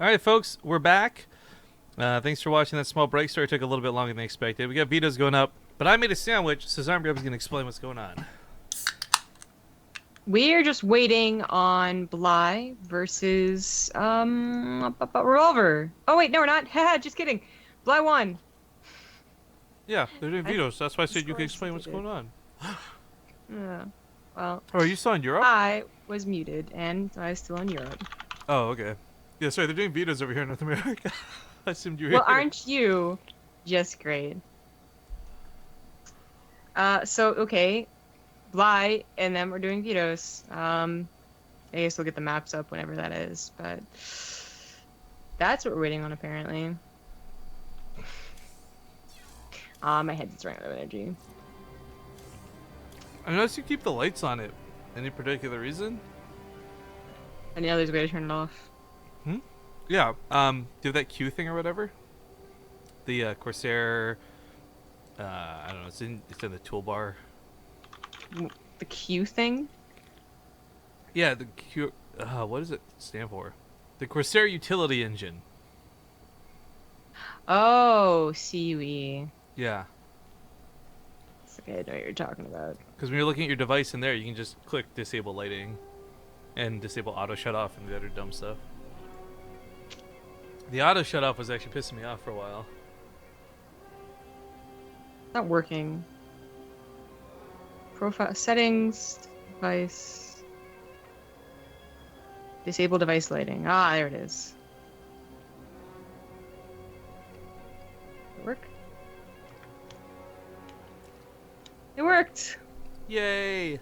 All right, folks, we're back. Thanks for watching that small break. Sorry it took a little bit longer than expected. We got vetoes going up, but I made a sandwich, so Zombie is going to explain what's going on. We're just waiting on Bly versus Revolver. Oh wait, no, we're not. Haha, just kidding. Bly won. Yeah, they're doing I, vetoes. So that's why I the said you can score explain what's going on. well, Oh, are you still in Europe? I was muted and I was still in Europe. Oh, okay. Yeah, sorry, they're doing vetoes over here in North America. I assumed you were Well, here. aren't you just great? So okay, Bly and then we're doing vetoes. I guess we'll get the maps up whenever that is, but that's what we're waiting on apparently. My head's running out of energy. I noticed you keep the lights on it. Any particular reason? I know there's a way to turn it off. Yeah. Do that Q thing or whatever. The Corsair. I don't know. It's in the toolbar. The Q thing? Yeah, the Q. What does it stand for? The Corsair Utility Engine. Oh, CUE. Yeah. Okay, I know what you're talking about. Because when you're looking at your device in there, you can just click disable lighting and disable auto shut off and the other dumb stuff. The auto shut off was actually pissing me off for a while. Not working. Profile settings, device. Disable device lighting. Ah, there it is. Did it work? It worked! Yay!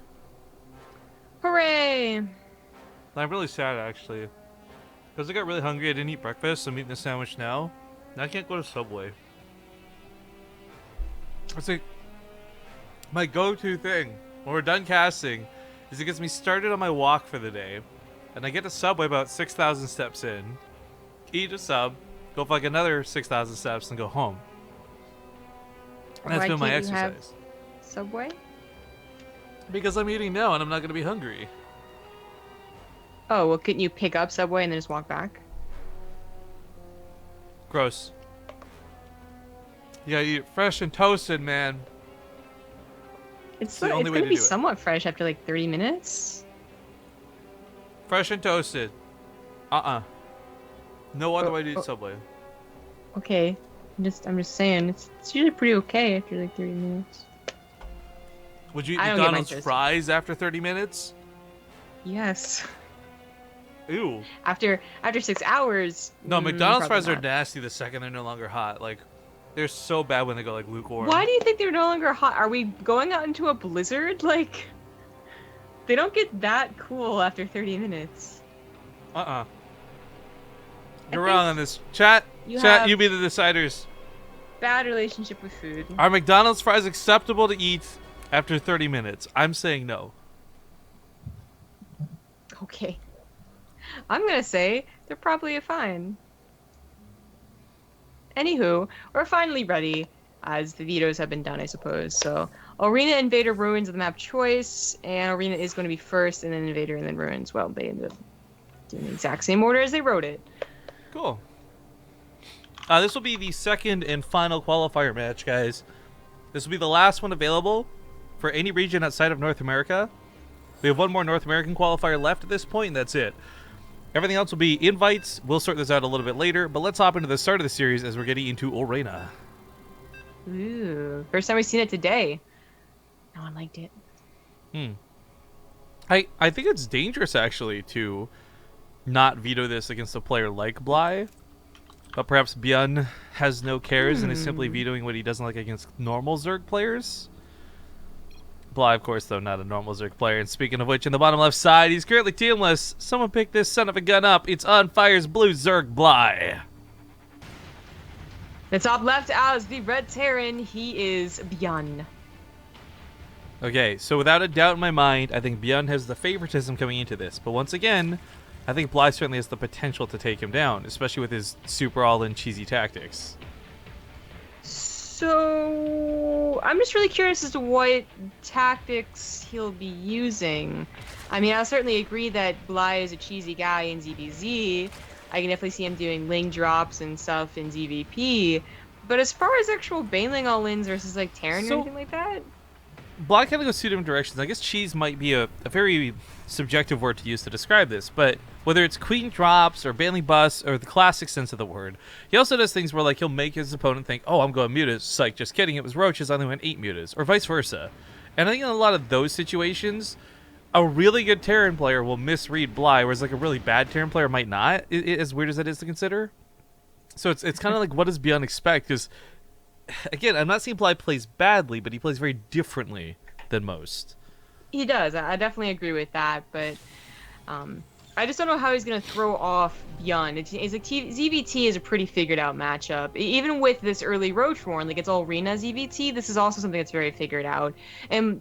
Hooray! I'm really sad actually. Because I got really hungry, I didn't eat breakfast, so I'm eating a sandwich now. And I can't go to Subway. It's like my go-to thing when we're done casting is it gets me started on my walk for the day. And I get to Subway about 6,000 steps in, eat a sub, go for like another 6,000 steps, and go home. And that's Why been my can't you have exercise. Subway? Because I'm eating now and I'm not going to be hungry. Oh, well, couldn't you pick up Subway and then just walk back? Gross. You gotta eat it fresh and toasted, man. It's the only way gonna to be do it. somewhat fresh after like 30 minutes. Fresh and toasted. No other way to eat oh. Subway. Okay, I'm just saying it's usually pretty okay after like 30 minutes. Would you eat I don't get McDonald's mine toasted. fries after 30 minutes? Yes. Ew. After 6 hours. No, McDonald's probably fries are not. nasty the second they're no longer hot. Like, they're so bad when they go like lukewarm. Why do you think they're no longer hot? Are we going out into a blizzard? Like, they don't get that cool after 30 minutes. You're think wrong on this. Chat, you chat, have- you be the deciders. Bad relationship with food. Are McDonald's fries acceptable to eat after 30 minutes? I'm saying no. Okay. I'm gonna say they're probably fine. Anywho, we're finally ready, as the vetoes have been done, I suppose. So, Arena, Invader, Ruins are the map choice, and Arena is going to be first, and then Invader, and then Ruins. Well, they ended up doing the exact same order as they wrote it. Cool. This will be the second and final qualifier match, guys. This will be the last one available for any region outside of North America. We have one more North American qualifier left at this point, and that's it. Everything else will be invites. We'll sort this out a little bit later, but let's hop into the start of the series as we're getting into Arena. Ooh, first time we've seen it today. No one liked it. I think it's dangerous, actually, to not veto this against a player like Bly. But perhaps ByuN has no cares and is simply vetoing what he doesn't like against normal Zerg players. Bly, of course, though, not a normal Zerg player. And speaking of which, in the bottom left side, he's currently teamless. Someone pick this son of a gun up. It's On Fire's blue Zerg Bly. The top left as the Red Terran, he is ByuN. Okay, so without a doubt in my mind, I think ByuN has the favoritism coming into this. But once again, I think Bly certainly has the potential to take him down, especially with his super all-in cheesy tactics. So, I'm just really curious as to what tactics he'll be using. I mean, I'll certainly agree that Bly is a cheesy guy in ZBZ, I can definitely see him doing Ling drops and stuff in ZVP. But as far as actual Baneling all-ins versus like Terran or So- anything like that, Block kind of goes two different directions. I guess cheese might be a very subjective word to use to describe this, but whether it's queen drops or Baneling busts or the classic sense of the word, he also does things where like he'll make his opponent think, oh, I'm going mutas. Psych, just kidding. It was roaches. I only went 8 mutas, or vice versa. And I think in a lot of those situations, a really good Terran player will misread Bly, whereas like a really bad Terran player might not. As weird as that is to consider. So it's kind of like, what does ByuN expect? Because again, I'm not saying Bly plays badly, but he plays very differently than most. he does. I definitely agree with that, but I just don't know how he's going to throw off ByuN. It's like ZVT is a pretty figured out matchup. Even with this early Roach Warren, like it's all Rena ZVT, this is also something that's very figured out. And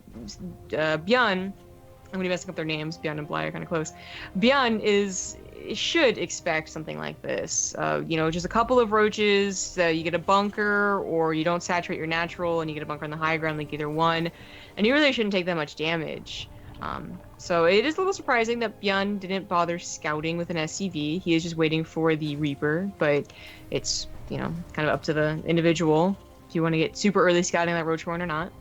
ByuN, I'm going to be messing up their names. ByuN and Bly are kind of close. ByuN should expect something like this. Just a couple of roaches, you get a bunker, or you don't saturate your natural and you get a bunker on the high ground, like either one, and you really shouldn't take that much damage. So it is a little surprising that ByuN didn't bother scouting with an SCV. He is just waiting for the Reaper, but it's, kind of up to the individual if you want to get super early scouting that Roach Horn or not.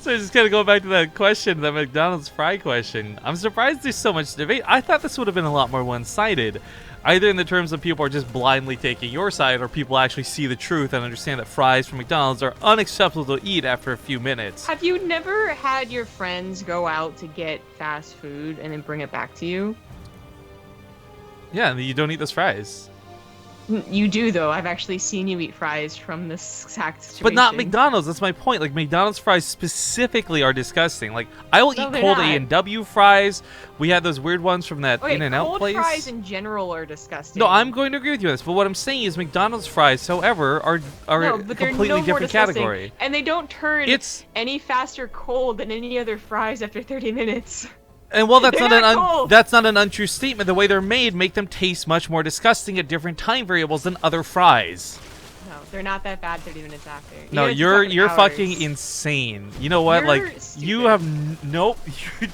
So just kind of go back to that question, that McDonald's fry question. I'm surprised there's so much debate. I thought this would have been a lot more one-sided, either in the terms of people are just blindly taking your side, or people actually see the truth and understand that fries from McDonald's are unacceptable to eat after a few minutes. Have you never had your friends go out to get fast food and then bring it back to you? Yeah, and you don't eat those fries. You do, though. I've actually seen you eat fries from this exact situation. But not McDonald's. That's my point. Like, McDonald's fries specifically are disgusting. Like, I will No, eat they're cold not. A&W fries. We had those weird ones from that Okay, In-N-Out cold place. fries in general are disgusting. No, I'm going to agree with you on this. But what I'm saying is McDonald's fries, however, are No, a but they're completely no more different disgusting. category. And they don't turn It's any faster cold than any other fries after 30 minutes. And well, that's They're not not cold. that's not an untrue statement. The way they're made make them taste much more disgusting at different time variables than other fries. No, they're not that bad 30 minutes after. No, you're fucking insane. You know what? You're like stupid. you have nope.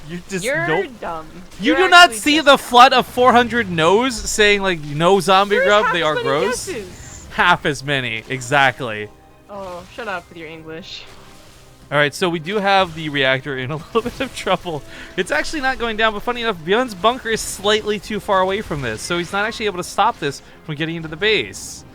You just You're nope. dumb. You You're do not actually see just the dumb. flood of 400 no's saying like no zombie There's grub. half They as are many gross. guesses. Half as many, exactly. Oh, shut up with your English. All right, so we do have the reactor in a little bit of trouble. It's actually not going down, but funny enough, ByuN's bunker is slightly too far away from this, so he's not actually able to stop this from getting into the base.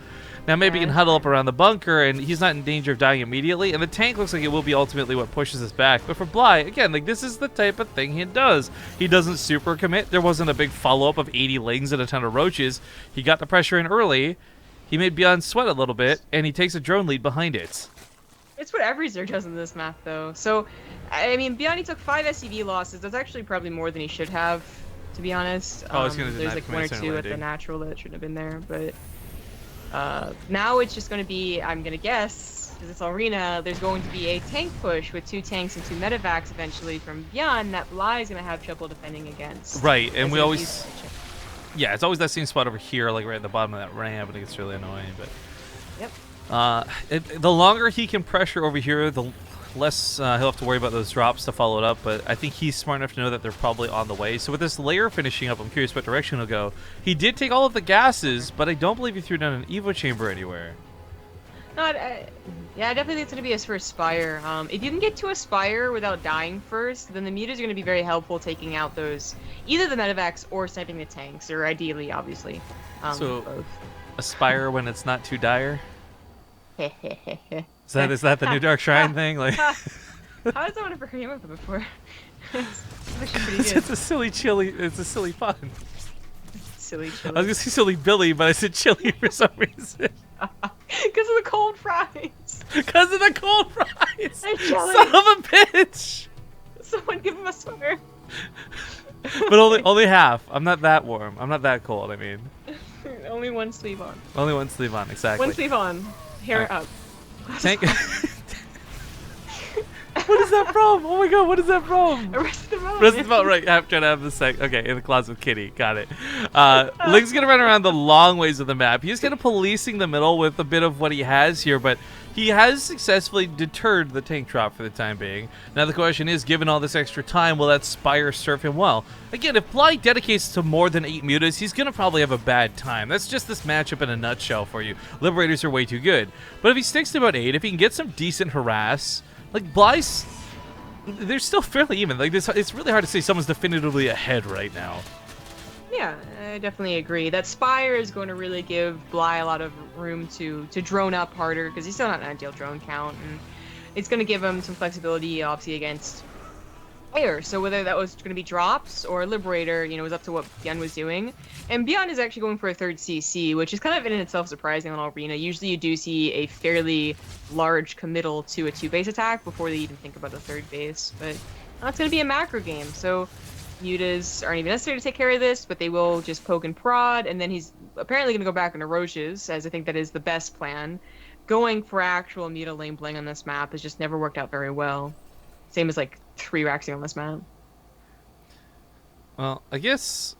Now maybe he can huddle up around the bunker, and he's not in danger of dying immediately, and the tank looks like it will be ultimately what pushes us back. But for Bly, again, like this is the type of thing he does. He doesn't super commit. There wasn't a big follow-up of 80 lings and a ton of roaches. He got the pressure in early. He made ByuN sweat a little bit, and he takes a drone lead behind it. It's what every Zerg does in this map, though. So, I mean, ByuN took 5 SCV losses. That's actually probably more than he should have, to be honest. Oh, it's gonna deny there's like one or command two center at the landing. natural that shouldn't have been there, but now it's just going to be, I'm going to guess, because it's Arena, there's going to be a tank push with 2 tanks and 2 medevacs eventually from ByuN that Bly is going to have trouble defending against. Right, and As we a always... huge- Yeah, it's always that same spot over here, like right at the bottom of that ramp, and it gets really annoying. But Yep. the longer he can pressure over here, the less he'll have to worry about those drops to follow it up. But I think he's smart enough to know that they're probably on the way. So with this layer finishing up, I'm curious what direction he'll go. He did take all of the gases, but I don't believe he threw down an Evo chamber anywhere. No, yeah, I definitely think it's going to be his first Spire. If you can get to a Spire without dying first, then the mutas are going to be very helpful taking out those, either the medevacs or sniping the tanks, or ideally, obviously, So- both. Aspire when it's not too dire. How Is that the new Dark Shrine thing? Like, has someone ever came up with it before? It's actually pretty good. it's a silly chili. It's a silly pun. Silly I was chili. gonna say silly Billy, but I said chili for some reason. Because of the cold fries. Because of the cold fries. Hey, Jelly. Son of a bitch. Someone give him a sweater. But only half. I'm not that warm. I'm not that cold. I mean, Only one sleeve on. only one sleeve on. Exactly. One sleeve on. Hair up. Tank. What is that from? Oh my god, what is that from? Arrested Development. Rest about right. I'm trying to have the sec. Okay, in the closet with Kitty. Got it. Link's gonna run around the long ways of the map. He's kind of policing the middle with a bit of what he has here, but he has successfully deterred the tank drop for the time being. Now the question is, given all this extra time, will that Spire serve him well? Again, if Bly dedicates to more than 8 mutas, he's going to probably have a bad time. That's just this matchup in a nutshell for you. Liberators are way too good. But if he sticks to about 8, if he can get some decent harass, like Bly's, they're still fairly even. Like this, it's really hard to say someone's definitively ahead right now. Yeah, I definitely agree. That Spire is going to really give Bly a lot of room to drone up harder, because he's still not an ideal drone count, and it's going to give him some flexibility, obviously, against air. So whether that was going to be drops or Liberator, you know, was up to what ByuN was doing. And ByuN is actually going for a third CC, which is kind of in itself surprising on Arena. Usually you do see a fairly large committal to a 2-base attack before they even think about a third base, but that's going to be a macro game, so mutas aren't even necessary to take care of this, but they will just poke and prod, and then he's apparently going to go back into Roaches, as I think that is the best plan. Going for actual muta lane bling on this map has just never worked out very well. Same as like 3-raxing on this map. Well, I guess,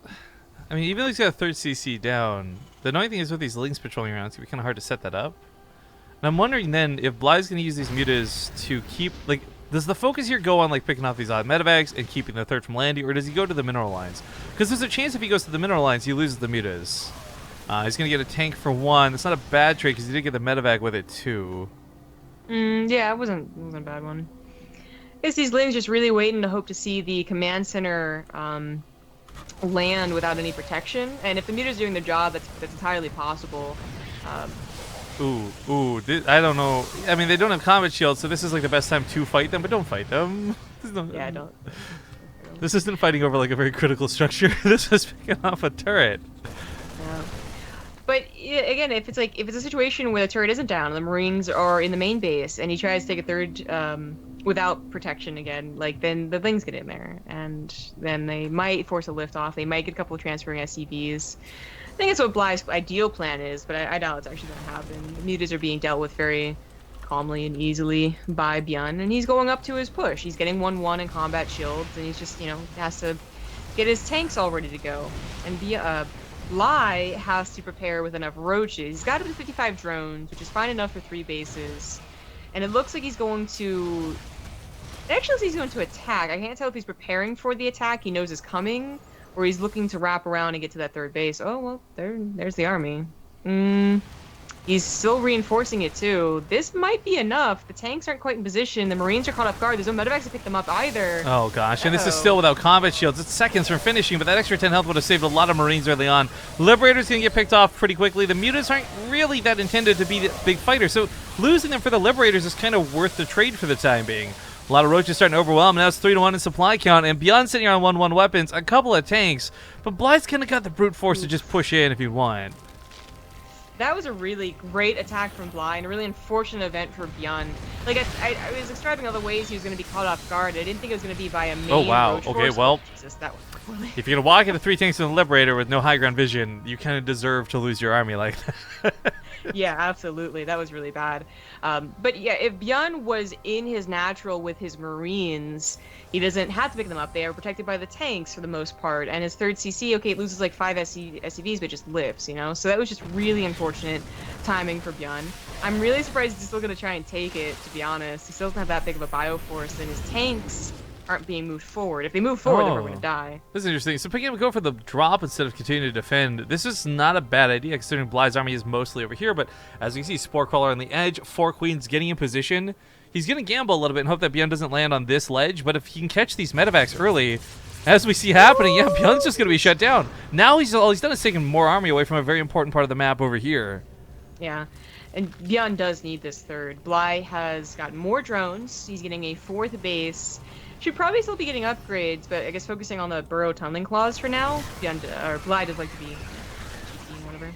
I mean, even though he's got a third CC down, the annoying thing is with these links patrolling around, it's going to be kind of hard to set that up. And I'm wondering then if Bly's going to use these mutas to keep, like, does the focus here go on like picking off these odd medevacs and keeping the third from Landy, or does he go to the mineral lines? Because there's a chance if he goes to the mineral lines, he loses the mutas. He's going to get a tank for 1. That's not a bad trade because he did get the medevac with it too. Yeah, it wasn't a bad one. I guess these lanes just really waiting to hope to see the command center land without any protection. And if the muta's doing their job, that's entirely possible. I don't know. I mean, they don't have combat shields, so this is like the best time to fight them, but don't fight them. Yeah, don't. This isn't fighting over like a very critical structure. This is picking off a turret. Yeah. But again, if it's a situation where the turret isn't down and the Marines are in the main base and he tries to take a third without protection again, like then the things get in there, and then they might force a lift off. They might get a couple of transferring SCVs. I think it's what Bly's ideal plan is, but I doubt it's actually going to happen. The mutas are being dealt with very calmly and easily by ByuN, and he's going up to his push. He's getting 1-1 in combat shields, and he's just, you know, has to get his tanks all ready to go. And Bly has to prepare with enough roaches. He's got up to 55 drones, which is fine enough for 3 bases. And it looks like he's going to... It actually looks like he's going to attack. I can't tell if he's preparing for the attack he knows is coming, or he's looking to wrap around and get to that third base. Oh, well, there's the army. He's still reinforcing it, too. This might be enough. The tanks aren't quite in position. The Marines are caught off guard. There's no medevacs to pick them up either. Oh, gosh. And this is still without combat shields. It's seconds from finishing, but that extra 10 health would have saved a lot of Marines early on. Liberator's going to get picked off pretty quickly. The mutas aren't really that intended to be the big fighter, so losing them for the Liberators is kind of worth the trade for the time being. A lot of roaches starting to overwhelm. Now it's 3-1 in supply count, and ByuN sitting on 1-1 weapons, a couple of tanks, but Bly's kind of got the brute force to just push in if you want. That was a really great attack from Bly, and a really unfortunate event for ByuN. Like, I was describing all the ways he was going to be caught off guard. I didn't think it was going to be by a main Oh, wow. roach Okay, force. well, Jesus, that was poorly. if you're going to walk into 3 tanks in the Liberator with no high ground vision, you kind of deserve to lose your army like that. Yeah, absolutely. That was really bad. But yeah, if ByuN was in his natural with his Marines, he doesn't have to pick them up. They are protected by the tanks for the most part. And his third CC, okay, it loses like 5 SCVs, but just lives, you know? So that was just really unfortunate timing for ByuN. I'm really surprised he's still going to try and take it, to be honest. He still doesn't have that big of a bioforce, and his tanks aren't being moved forward. If they move forward, they're going to die. This is interesting. So picking up go for the drop instead of continuing to defend. This is not a bad idea considering Bly's army is mostly over here, but as you can see, Spore Crawler on the edge, 4 queens getting in position. He's going to gamble a little bit and hope that ByuN doesn't land on this ledge, but if he can catch these medevacs early, as we see happening, yeah, ByuN's just going to be shut down. Now all he's done is taken more army away from a very important part of the map over here. Yeah. And ByuN does need this third. Bly has got more drones. He's getting a 4th base. Should probably still be getting upgrades, but I guess focusing on the burrow tunneling claws for now. Bly does like to be GP, whatever.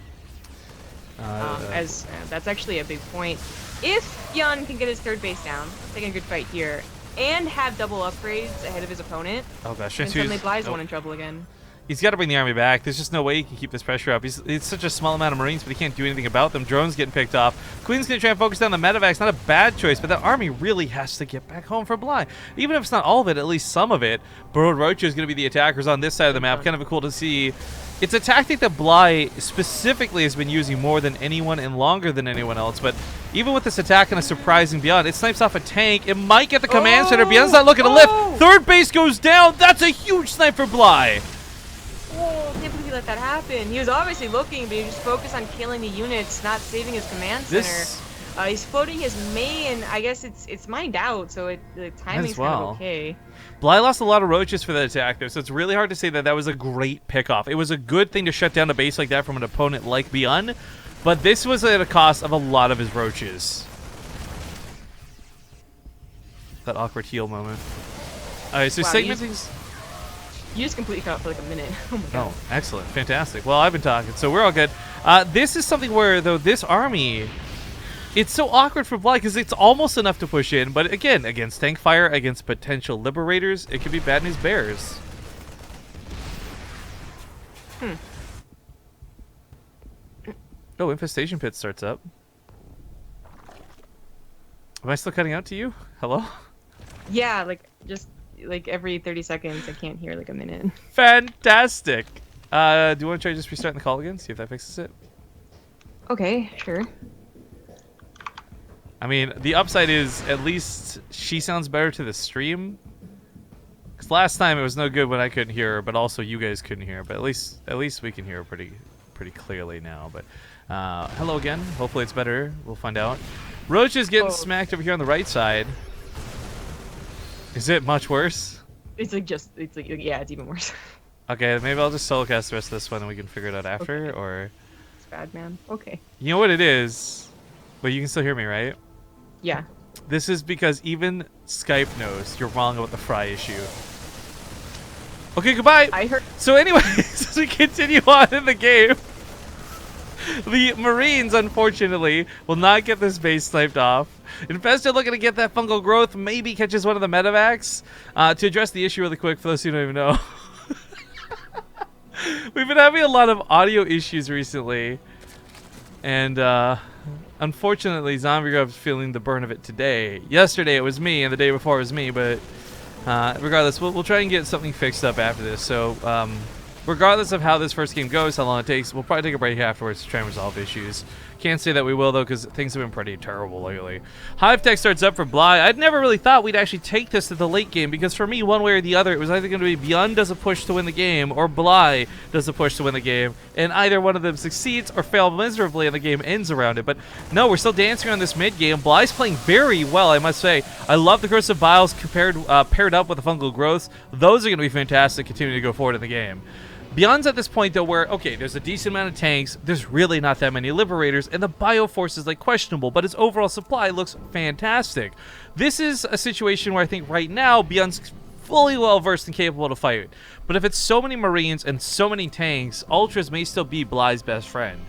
That's actually a big point. If ByuN can get his third base down, taking a good fight here, and have double upgrades ahead of his opponent, oh gosh, then suddenly Bly's one in trouble again. He's got to bring the army back. There's just no way he can keep this pressure up. It's such a small amount of Marines, but he can't do anything about them. Drones getting picked off. Queen's going to try and focus down the medevacs. Not a bad choice, but that army really has to get back home for Bly. Even if it's not all of it, at least some of it. Burrowed Roach is going to be the attackers on this side of the map. Kind of cool to see It's a tactic that Bly specifically has been using more than anyone and longer than anyone else, but even with this attack and a surprising ByuN, it snipes off a tank. It might get the command center. ByuN's not looking to lift. Third base goes down. That's a huge snipe for Bly. Whoa, I can't believe he let that happen. He was obviously looking, but he was just focused on killing the units, not saving his command center. He's floating his main. I guess it's mined out, so the timing's kind of okay. Bly lost a lot of roaches for that attack, though, so it's really hard to say that that was a great pickoff. It was a good thing to shut down a base like that from an opponent like ByuN, but this was at a cost of a lot of his roaches. That awkward heal moment. Alright, so segmenting's... You just completely cut out for like a minute. Oh my god. Oh, excellent. Fantastic. Well, I've been talking, so we're all good. This is something where, though, this army... It's so awkward for Bly because it's almost enough to push in, but again, against tank fire, against potential liberators, it could be bad news bears. Oh, Infestation Pit starts up. Am I still cutting out to you? Hello? Yeah, just every 30 seconds, I can't hear like a minute. Fantastic! Do you want to try just restarting the call again? See if that fixes it? Okay, sure. I mean, the upside is at least she sounds better to the stream. Because last time it was no good when I couldn't hear her, but also you guys couldn't hear her. But at least we can hear her pretty clearly now. But hello again. Hopefully it's better. We'll find out. Roach is getting smacked over here on the right side. Is it much worse? It's yeah, it's even worse. Okay, maybe I'll just solo cast the rest of this one and we can figure it out after. Okay. Or it's bad, man. Okay. You know what it is? But you can still hear me, right? Yeah. This is because even Skype knows you're wrong about the fry issue. Okay, goodbye. I heard. So anyways, as we continue on in the game, the Marines, unfortunately, will not get this base sniped off. Infested looking to get that fungal growth, maybe catches one of the medevacs. To address the issue really quick, for those who don't even know. We've been having a lot of audio issues recently. And, unfortunately, Zombie Grub's feeling the burn of it today. Yesterday it was me, and the day before it was me, but regardless, we'll try and get something fixed up after this. So, regardless of how this first game goes, how long it takes, we'll probably take a break afterwards to try and resolve issues. Can't say that we will, though, because things have been pretty terrible lately. Hive Tech starts up for Bly. I'd never really thought we'd actually take this to the late game, because for me, one way or the other, it was either going to be ByuN does a push to win the game, or Bly does a push to win the game, and either one of them succeeds or fails miserably, and the game ends around it. But no, we're still dancing on this mid game. Bly's playing very well, I must say. I love the Corsair Biles paired up with the Fungal Growths. Those are going to be fantastic continuing to go forward in the game. ByuN's at this point, though, where, okay, there's a decent amount of tanks, there's really not that many liberators, and the bioforce is, like, questionable, but his overall supply looks fantastic. This is a situation where I think right now ByuN's fully well-versed and capable to fight. But if it's so many Marines and so many tanks, Ultras may still be Bly's best friend.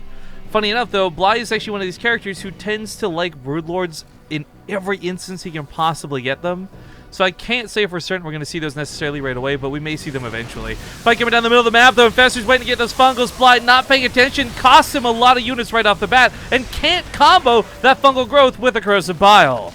Funny enough, though, Bly is actually one of these characters who tends to like Broodlords in every instance he can possibly get them. So I can't say for certain we're going to see those necessarily right away, but we may see them eventually. Fight coming down the middle of the map, though. Infestor's waiting to get those fungals. Bly not paying attention, costs him a lot of units right off the bat, and can't combo that fungal growth with a corrosive bile.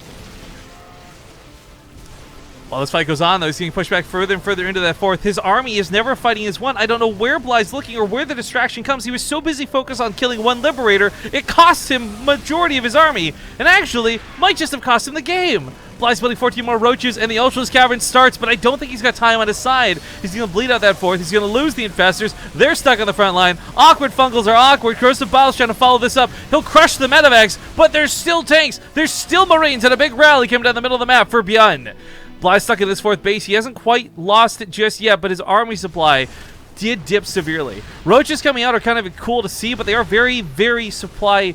While this fight goes on, though, he's getting pushed back further and further into that fourth. His army is never fighting as one. I don't know where Bly's looking or where the distraction comes. He was so busy focused on killing one liberator, it cost him majority of his army, and actually might just have cost him the game. Bly's building 14 more roaches, and the Ultra's Cavern starts, but I don't think he's got time on his side. He's going to bleed out that fourth. He's going to lose the Infestors. They're stuck on the front line. Awkward Fungals are awkward. Corrosive Bile's trying to follow this up. He'll crush the medevacs, but there's still tanks. There's still Marines, and a big rally coming down the middle of the map for ByuN. Bly's stuck in this fourth base. He hasn't quite lost it just yet, but his army supply did dip severely. Roaches coming out are kind of cool to see, but they are very, very supply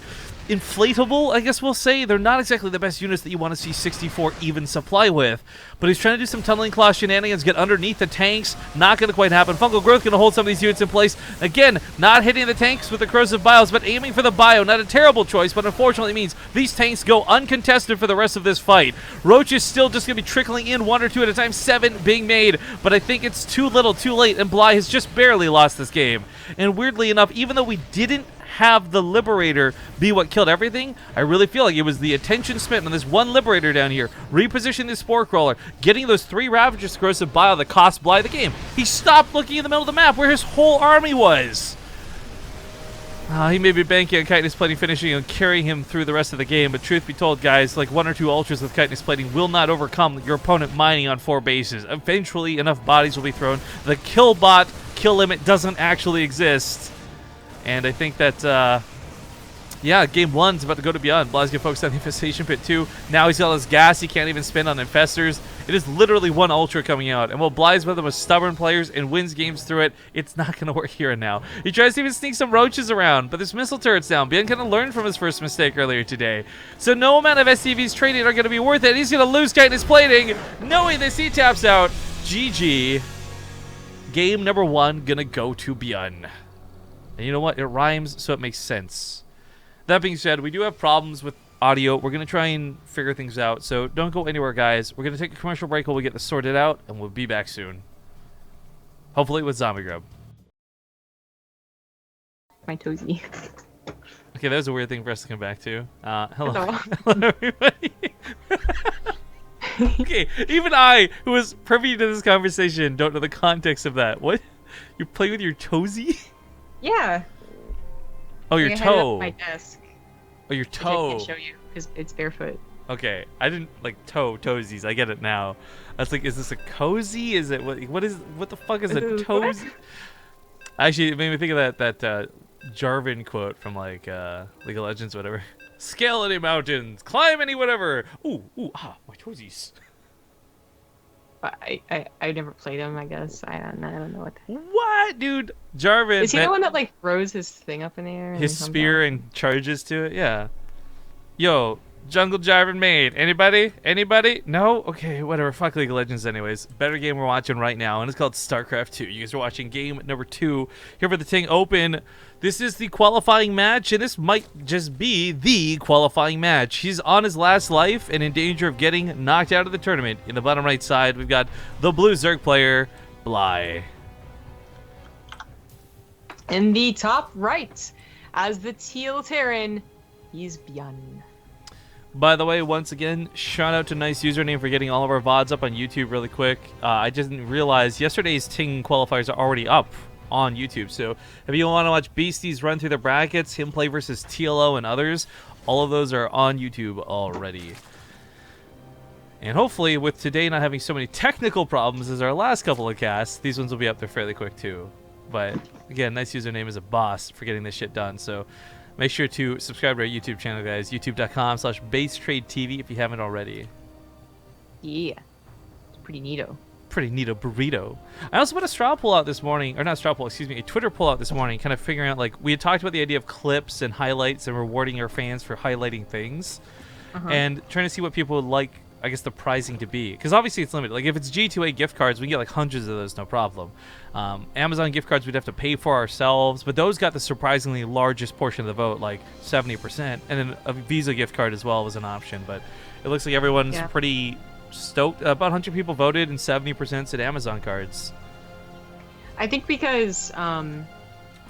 inflatable, I guess we'll say. They're not exactly the best units that you want to see 64 even supply with, but he's trying to do some tunneling claw shenanigans, get underneath the tanks. Not going to quite happen. Fungal Growth going to hold some of these units in place. Again, not hitting the tanks with the Corrosive Biles, but aiming for the bio. Not a terrible choice, but unfortunately means these tanks go uncontested for the rest of this fight. Roach is still just going to be trickling in one or two at a time, 7 being made, but I think it's too little too late, and Bly has just barely lost this game. And weirdly enough, even though we didn't have the Liberator be what killed everything. I really feel like it was the attention spent on this one Liberator down here, repositioning the Spore Crawler, getting those 3 Ravagers corrosive bile that cost Bly the game. He stopped looking in the middle of the map where his whole army was. He may be banking on chitinous plating finishing and carrying him through the rest of the game, but truth be told, guys, like 1 or 2 ultras with chitinous plating will not overcome your opponent mining on 4 bases. Eventually, enough bodies will be thrown. The kill bot kill limit doesn't actually exist. And I think that, yeah, game 1's about to go to ByuN. Bly's gonna focus on the Infestation Pit 2. Now he's got his gas he can't even spend on Infestors. It is literally 1 Ultra coming out. And while Bly's one of the most stubborn players and wins games through it, it's not gonna work here and now. He tries to even sneak some roaches around, but there's missile turrets down. ByuN kind of learned from his first mistake earlier today. So no amount of SCVs traded are gonna be worth it. He's gonna lose chitinous plating, knowing this he taps out. GG. Game number 1 gonna go to ByuN. And you know what? It rhymes, so it makes sense. That being said, we do have problems with audio. We're going to try and figure things out, so don't go anywhere, guys. We're going to take a commercial break while we get this sorted out, and we'll be back soon. Hopefully with Zombie Grub. My toesy. Okay, that was a weird thing for us to come back to. Hello. Hello, everybody. Okay, even I, who was privy to this conversation, don't know the context of that. What? You're playing with your toesy? Yeah. Oh, your toe. My desk. Oh, your Which toe. I can't show you because it's barefoot. Okay, I didn't like toesies. I get it now. I was like, is this a cozy? Is it what the fuck is a toesy? Actually, it made me think of that Jarvan quote from like League of Legends, whatever. Scale any mountains, climb any whatever. Ooh, my toesies. I never played him. I guess I don't know what. What, dude? Jarvan. Is he the one that like throws his thing up in the air? His spear and charges to it? Yeah. Yo, Jungle Jarvan made. Anybody? Anybody? No? Okay, whatever. Fuck League of Legends anyways. Better game we're watching right now, and it's called StarCraft 2. You guys are watching game number 2 here for the TING Open. This is the qualifying match, and this might just be the qualifying match. He's on his last life and in danger of getting knocked out of the tournament. In the bottom right side, we've got the blue Zerg player, Bly. In the top right, as the teal Terran, he's ByuN. By the way, once again, shout out to Nice Username for getting all of our VODs up on YouTube really quick. I just didn't realize yesterday's TING qualifiers are already up on YouTube. So if you want to watch Beasties run through the brackets, him play versus TLO and others, all of those are on YouTube already. And hopefully, with today not having so many technical problems as our last couple of casts, these ones will be up there fairly quick too. But again, Nice Username is a boss for getting this shit done. So make sure to subscribe to our YouTube channel, guys. YouTube.com/BaseTradeTV if you haven't already. Yeah, it's pretty neato. Pretty neato burrito. I also put a straw poll out this morning, or not straw poll, excuse me, a Twitter poll out this morning, kind of figuring out, like, we had talked about the idea of clips and highlights and rewarding our fans for highlighting things, and trying to see what people would like, I guess, the pricing to be. Because obviously it's limited. Like, if it's G2A gift cards, we can get, like, hundreds of those, no problem. Amazon gift cards we'd have to pay for ourselves, but those got the surprisingly largest portion of the vote, like 70%. And then a Visa gift card as well was an option, but it looks like everyone's pretty stoked. About 100 people voted, and 70% said Amazon cards. I think because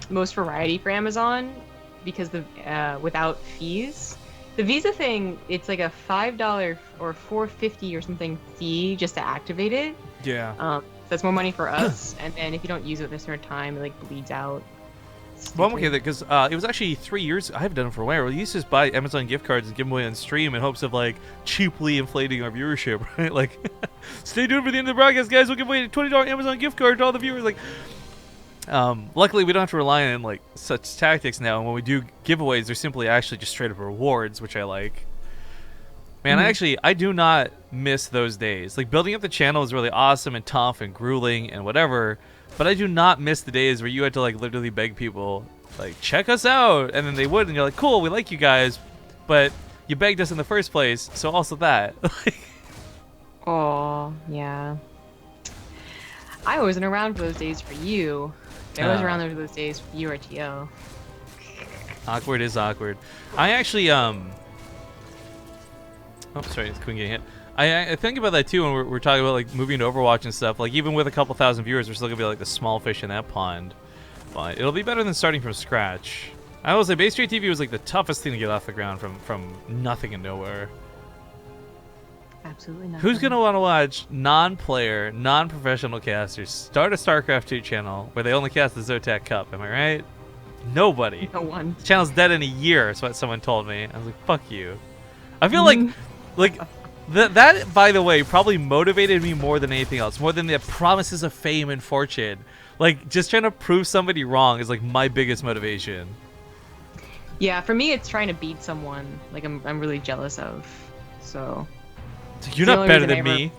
most variety for Amazon, because the without fees. The Visa thing, it's like a $5 or $4.50 or something fee just to activate it. Yeah. That's more money for us, and then if you don't use it at a certain time, it like bleeds out. Well, I'm okay with it because it was actually 3 years. I haven't done it for a while. We used to just buy Amazon gift cards and give them away on stream in hopes of like cheaply inflating our viewership, right? Like, stay tuned for the end of the broadcast, guys. We'll give away a $20 Amazon gift card to all the viewers. Like, luckily we don't have to rely on like such tactics now. And when we do giveaways, they're simply actually just straight up rewards, which I like. Man, I do not miss those days. Like, building up the channel is really awesome and tough and grueling and whatever. But I do not miss the days where you had to like literally beg people, like, check us out, and then they would, and you're like, cool, we like you guys, but you begged us in the first place, so also that. Oh, yeah. I wasn't around for those days for you. I was around for those days for you, RTO. Awkward is awkward. I actually, oh, sorry, it's Queen getting hit. I think about that too when we're talking about like moving to Overwatch and stuff. Like, even with a couple thousand viewers, we're still gonna be like the small fish in that pond. But it'll be better than starting from scratch. I will say BaseTradeTV was like the toughest thing to get off the ground from nothing and nowhere. Absolutely not. Who's gonna want to watch non-player, non-professional casters start a StarCraft 2 channel where they only cast the Zotac Cup? Am I right? Nobody. No one. The channel's dead in a year. Is what someone told me. I was like, fuck you. I feel like that. By the way, probably motivated me more than anything else. More than the promises of fame and fortune. Like just trying to prove somebody wrong is like my biggest motivation. Yeah, for me, it's trying to beat someone. Like I'm really jealous of. So. You're not better than me.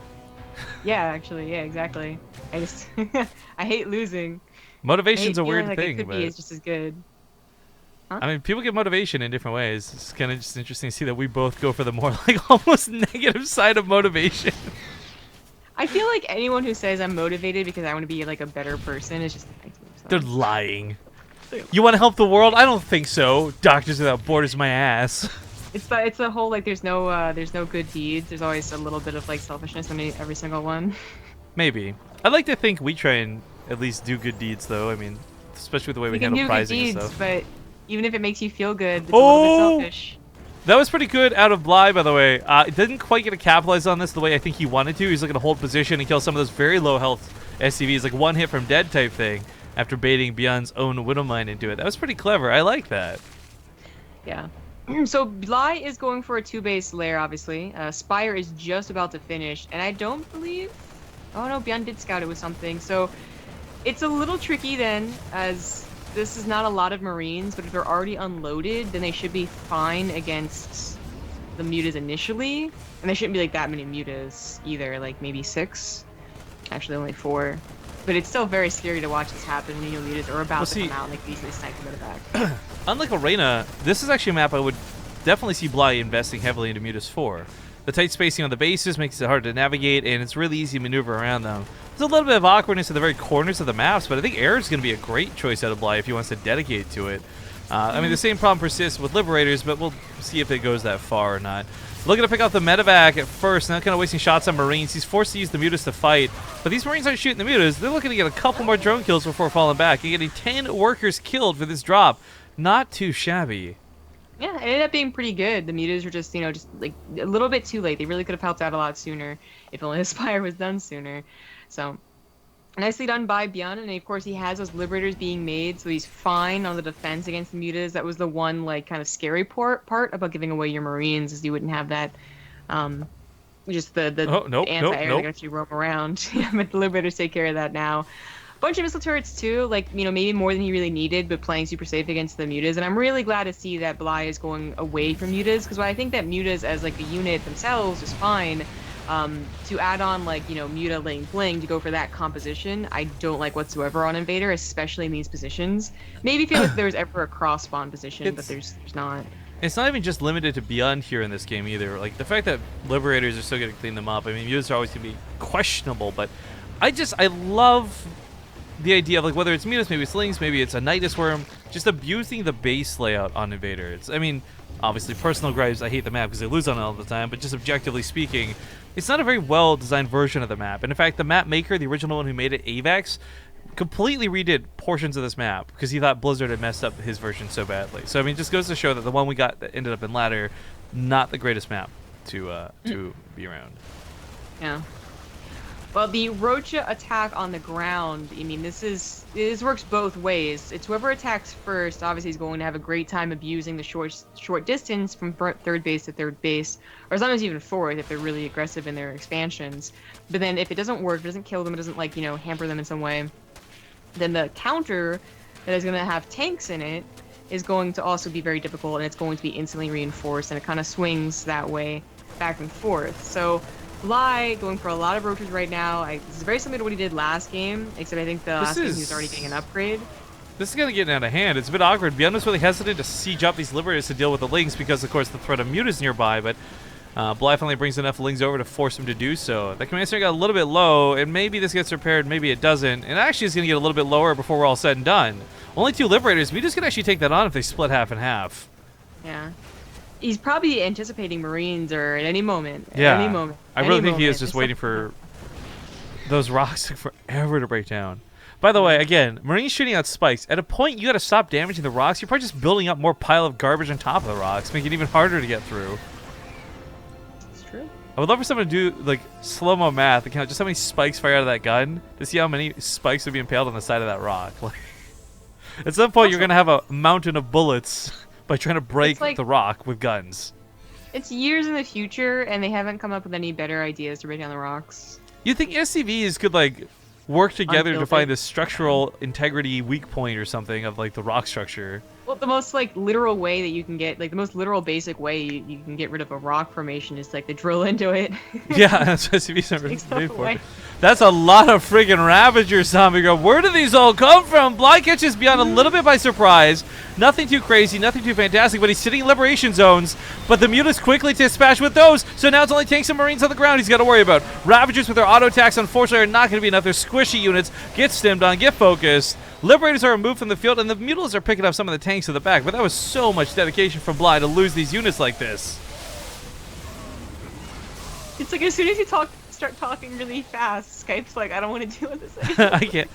Yeah, actually, yeah, exactly. I just I hate losing. Motivation's a weird like thing, it could but be, it's just as good. Huh? I mean, people get motivation in different ways. It's kind of just interesting to see that we both go for the more like almost negative side of motivation. I feel like anyone who says I'm motivated because I want to be like a better person is just lying to themselves. They're lying. You want to help the world? I don't think so. Doctors Without Borders, my ass. It's the whole like there's no good deeds. There's always a little bit of like selfishness in every single one. Maybe. I'd like to think we try and at least do good deeds, though. I mean, especially with the way we handle prizing and stuff. But even if it makes you feel good, it's a little bit selfish. That was pretty good out of Bly, by the way. Didn't quite get to capitalize on this the way I think he wanted to. He's looking to hold position and kill some of those very low health SCVs, like one hit from dead type thing, after baiting ByuN's own Widowmine into it. That was pretty clever. I like that. Yeah. So Bly is going for a 2-base lair, obviously. Spire is just about to finish, and I don't believe... Oh no, ByuN did scout it with something. So it's a little tricky then, as this is not a lot of Marines, but if they're already unloaded, then they should be fine against the mutas initially. And there shouldn't be like that many mutas either, like maybe 6. Actually, only 4. But it's still very scary to watch this happen when you know mutas are about to come out and like easily snipe them in the back. Unlike Arena, this is actually a map I would definitely see Bly investing heavily into mutas for. The tight spacing on the bases makes it hard to navigate, and it's really easy to maneuver around them. There's a little bit of awkwardness in the very corners of the maps, but I think Air is going to be a great choice out of Bly if he wants to dedicate to it. I mean, the same problem persists with Liberators, but we'll see if it goes that far or not. Looking to pick out the medevac at first, now kind of wasting shots on Marines. He's forced to use the mutas to fight, but these Marines aren't shooting the mutas. They're looking to get a couple more drone kills before falling back and getting 10 workers killed for this drop. Not too shabby. Yeah, it ended up being pretty good. The mutas were just, just like a little bit too late. They really could have helped out a lot sooner if only the Spire was done sooner. So, nicely done by ByuN, and of course he has those Liberators being made, so he's fine on the defense against the mutas. That was the one, like, kind of scary part about giving away your Marines, is you wouldn't have that, just the anti-air that actually roam around. But the Liberators take care of that now. Bunch of missile turrets too, like, maybe more than he really needed, but playing super safe against the mutas. And I'm really glad to see that Bly is going away from mutas, because I think that mutas as like a unit themselves is fine. To add on like, muta laying bling to go for that composition, I don't like whatsoever on Invader, especially in these positions. Maybe feel if there was ever a cross spawn position, but there's not. It's not even just limited to ByuN here in this game either. Like the fact that Liberators are still going to clean them up. I mean, mutas are always going to be questionable, but I love the idea of, like, whether it's mutas, maybe it's Lynx, maybe it's a Nidus Worm, just abusing the base layout on Invader. I mean, obviously, personal gripes, I hate the map because I lose on it all the time, but just objectively speaking, it's not a very well-designed version of the map. And in fact, the map maker, the original one who made it, Avax, completely redid portions of this map because he thought Blizzard had messed up his version so badly. So, I mean, it just goes to show that the one we got that ended up in ladder, not the greatest map to be around. Yeah. Well, the Rocha attack on the ground, I mean, this works both ways. It's whoever attacks first, obviously, is going to have a great time abusing the short distance from third base to third base, or sometimes even fourth if they're really aggressive in their expansions. But then if it doesn't work, it doesn't kill them, it doesn't, like, hamper them in some way, then the counter that is going to have tanks in it is going to also be very difficult, and it's going to be instantly reinforced, and it kind of swings that way back and forth. So Bly going for a lot of roaches right now. This is very similar to what he did last game, except I think the last game he was already getting an upgrade. This is gonna get out of hand. It's a bit awkward. ByuN was really hesitant to siege up these Liberators to deal with the Lynx because, of course, the threat of Mute is nearby, but Bly finally brings enough Lynx over to force him to do so. The command center got a little bit low, and maybe this gets repaired, maybe it doesn't. And actually it's gonna get a little bit lower before we're all said and done. Only 2 Liberators. Muta's gonna actually take that on if they split half and half. Yeah. He's probably anticipating Marines or at any moment. Yeah. At any moment. I really think he is just waiting for those rocks to forever to break down. By the way, again, Marine's shooting out spikes. At a point, you got to stop damaging the rocks. You're probably just building up more pile of garbage on top of the rocks, making it even harder to get through. It's true. I would love for someone to do like slow-mo math and count just how many spikes fire out of that gun to see how many spikes would be impaled on the side of that rock. Like, at some point, you're gonna have a mountain of bullets by trying to break like, the rock with guns. It's years in the future, and they haven't come up with any better ideas to break down the rocks. You think SCVs could like work together to find it. the structural integrity weak point or something of like the rock structure? Well, the most like literal way that you can get, like the most literal basic way you can get rid of a rock formation is like to drill into it. Yeah, that's what SCVs are Takes made stuff for. away. That's a lot of friggin' Ravagers, Zombie Girl. Where do these all come from? Bly catches ByuN a little bit by surprise. Nothing too crazy, nothing too fantastic, but he's sitting in liberation zones. But the Mutas quickly dispatch with those, so now it's only tanks and Marines on the ground he's got to worry about. Ravagers with their auto attacks, unfortunately, are not going to be enough. They're squishy units. Get stemmed on, get focused. Liberators are removed from the field, and the Mutas are picking up some of the tanks at the back. But that was so much dedication from Bly to lose these units like this. It's like as soon as you start talking really fast, Skype's like, I don't want to deal with this anymore.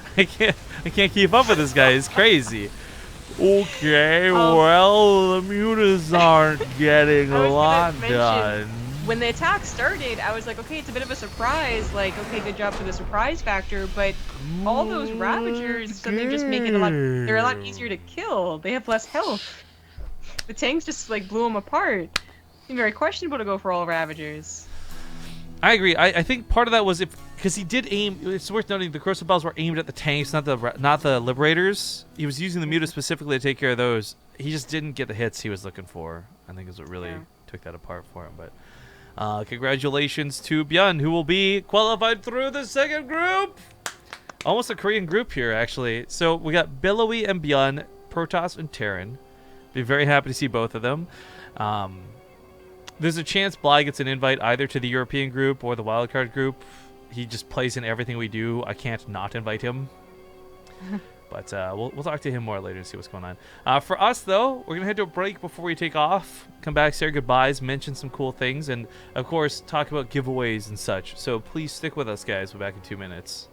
I can't keep up with this guy. It's crazy. Okay, well, the Mutas aren't getting a lot done. When the attack started, I was like, okay, it's a bit of a surprise. Like, okay, good job for the surprise factor, but all those Ravagers suddenly just make it they're a lot easier to kill. They have less health. The tanks just like blew them apart. It's very questionable to go for all Ravagers. I agree. I think part of that was because he did aim. It's worth noting the Corsair balls were aimed at the tanks, not the Liberators. He was using the Mutas specifically to take care of those. He just didn't get the hits he was looking for. I think is what really took that apart for him. But congratulations to ByuN, who will be qualified through the second group. Almost a Korean group here, actually. So we got Billowy and ByuN, Protoss and Terran. Be very happy to see both of them. There's a chance Bly gets an invite either to the European group or the wildcard group. He just plays in everything we do. I can't not invite him. But we'll talk to him more later and see what's going on. For us, though, we're going to head to a break before we take off. Come back, say our goodbyes, mention some cool things, and, of course, talk about giveaways and such. So please stick with us, guys. We're back in 2 minutes.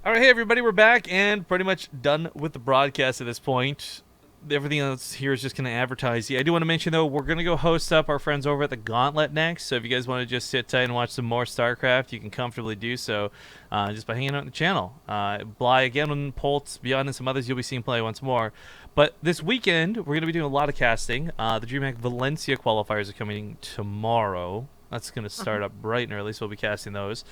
All right, hey, everybody. We're back and pretty much done with the broadcast at this point. Everything else here is just going to advertise. Yeah, I do want to mention, though, we're going to go host up our friends over at the Gauntlet next. So if you guys want to just sit tight and watch some more StarCraft, you can comfortably do so just by hanging out on the channel. Bly, again, Poltz, ByuN, and some others you'll be seeing play once more. But this weekend, we're going to be doing a lot of casting. The DreamHack Valencia qualifiers are coming tomorrow. That's going to start up bright and early, so we'll be casting those.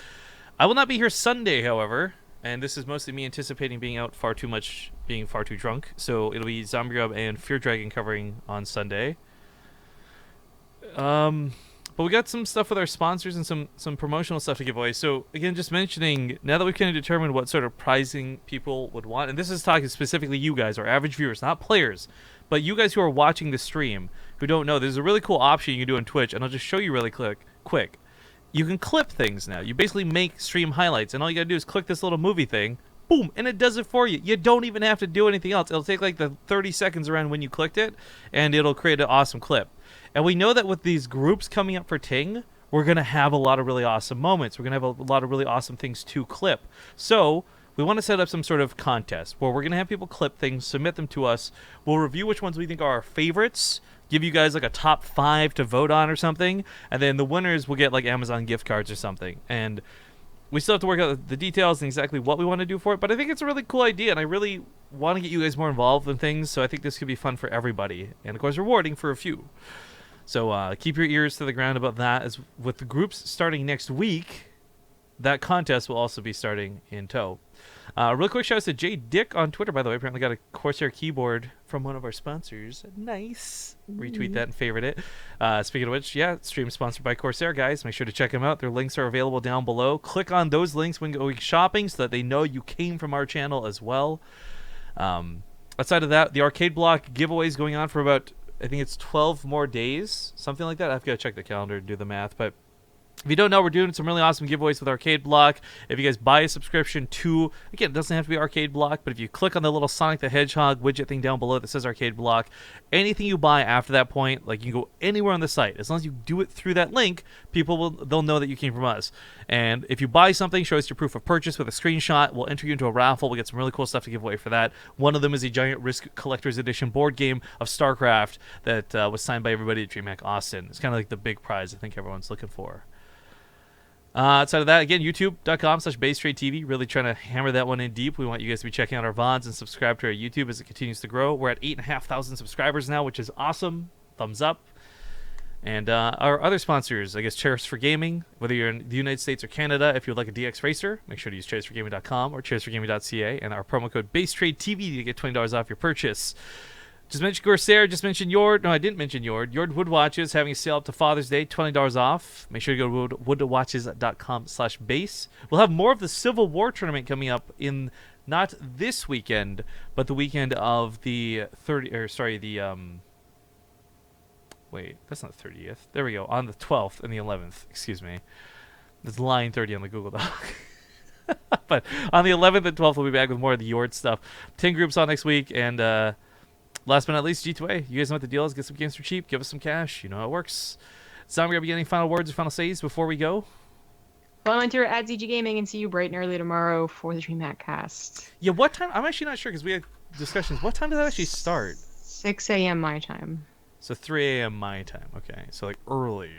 I will not be here Sunday, however. And this is mostly me anticipating being out far too much, being far too drunk. So it'll be Zombie Grub and Fear Dragon covering on Sunday. But we got some stuff with our sponsors and some promotional stuff to give away. So again, just mentioning, now that we've kind of determined what sort of prizing people would want, and this is talking specifically you guys, our average viewers, not players, but you guys who are watching the stream, who don't know, there's a really cool option you can do on Twitch, and I'll just show you really quick. You can clip things now. You basically make stream highlights, and all you gotta do is click this little movie thing, boom, and it does it for you. You don't even have to do anything else. It'll take like the 30 seconds around when you clicked it, and it'll create an awesome clip. And we know that with these groups coming up for TING, we're gonna have a lot of really awesome moments. We're gonna have a lot of really awesome things to clip. So we want to set up some sort of contest where we're gonna have people clip things, submit them to us. We'll review which ones we think are our favorites, give you guys like a top 5 to vote on or something, and then the winners will get like Amazon gift cards or something. And we still have to work out the details and exactly what we want to do for it, but I think it's a really cool idea, and I really want to get you guys more involved in things, so I think this could be fun for everybody, and of course rewarding for a few. So keep your ears to the ground about that. As with the groups starting next week, that contest will also be starting in tow. Real quick shout out to Jay Dick on Twitter, by the way. Apparently got a Corsair keyboard from one of our sponsors. Nice. Retweet that and favorite it. Speaking of which, yeah, stream sponsored by Corsair, guys. Make sure to check them out. Their links are available down below. Click on those links when going shopping so that they know you came from our channel as well. Outside of that, the arcade block giveaway is going on for about, I think it's 12 more days, something like that. I've got to check the calendar and do the math, but If you don't know, we're doing some really awesome giveaways with Arcade Block. If you guys buy a subscription to, again, it doesn't have to be Arcade Block, but if you click on the little Sonic the Hedgehog widget thing down below that says Arcade Block, anything you buy after that point, like you can go anywhere on the site. As long as you do it through that link, they'll know that you came from us. And if you buy something, show us your proof of purchase with a screenshot. We'll enter you into a raffle. We'll get some really cool stuff to give away for that. One of them is a Giant Risk Collector's Edition board game of StarCraft that was signed by everybody at DreamHack Austin. It's kind of like the big prize I think everyone's looking for. Outside of that, again, youtube.com/BaseTradeTV. Really trying to hammer that one in deep. We want you guys to be checking out our VODs and subscribe to our YouTube as it continues to grow. We're at 8,500 subscribers now, which is awesome. Thumbs up. And our other sponsors, I guess, Chairs for Gaming. Whether you're in the United States or Canada, if you would like a DX Racer, make sure to use chairsforgaming.com or chairsforgaming.ca and our promo code BaseTradeTV to get $20 off your purchase. Just mentioned Corsair, just mentioned Yord. No, I didn't mention Yord. Yord Wood Watches having a sale up to Father's Day, $20 off. Make sure to go to woodwatches.com/base. We'll have more of the Civil War tournament coming up in not this weekend, but the weekend of the wait, that's not the 30th. There we go. On the 12th and the 11th. Excuse me. There's line 30 on the Google Doc. But on the 11th and 12th, we'll be back with more of the Yord stuff. 10 groups on next week, and last but not least, G2A. You guys know what the deal is. Get some games for cheap. Give us some cash. You know how it works. Sam, we're going to be getting final words or final says before we go. Volunteer at ZG Gaming and see you bright and early tomorrow for the DreamHack cast. Yeah, what time? I'm actually not sure because we had discussions. What time does that actually start? 6 a.m. my time. So 3 a.m. my time. Okay, so like early.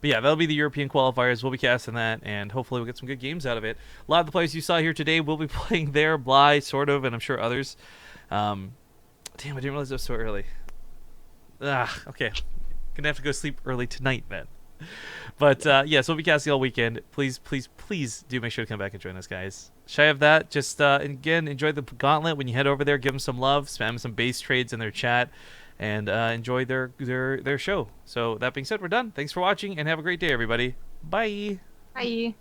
But yeah, that'll be the European qualifiers. We'll be casting that, and hopefully we'll get some good games out of it. A lot of the players you saw here today will be playing there. Bly, sort of, and I'm sure others. Damn, I didn't realize it was so early. Okay. Gonna have to go sleep early tonight then. But yeah, so we'll be casting all weekend. Please, please, please do make sure to come back and join us, guys. Shy of that, just again, enjoy the gauntlet when you head over there. Give them some love. Spam some base trades in their chat. And enjoy their show. So that being said, we're done. Thanks for watching, and have a great day, everybody. Bye. Bye.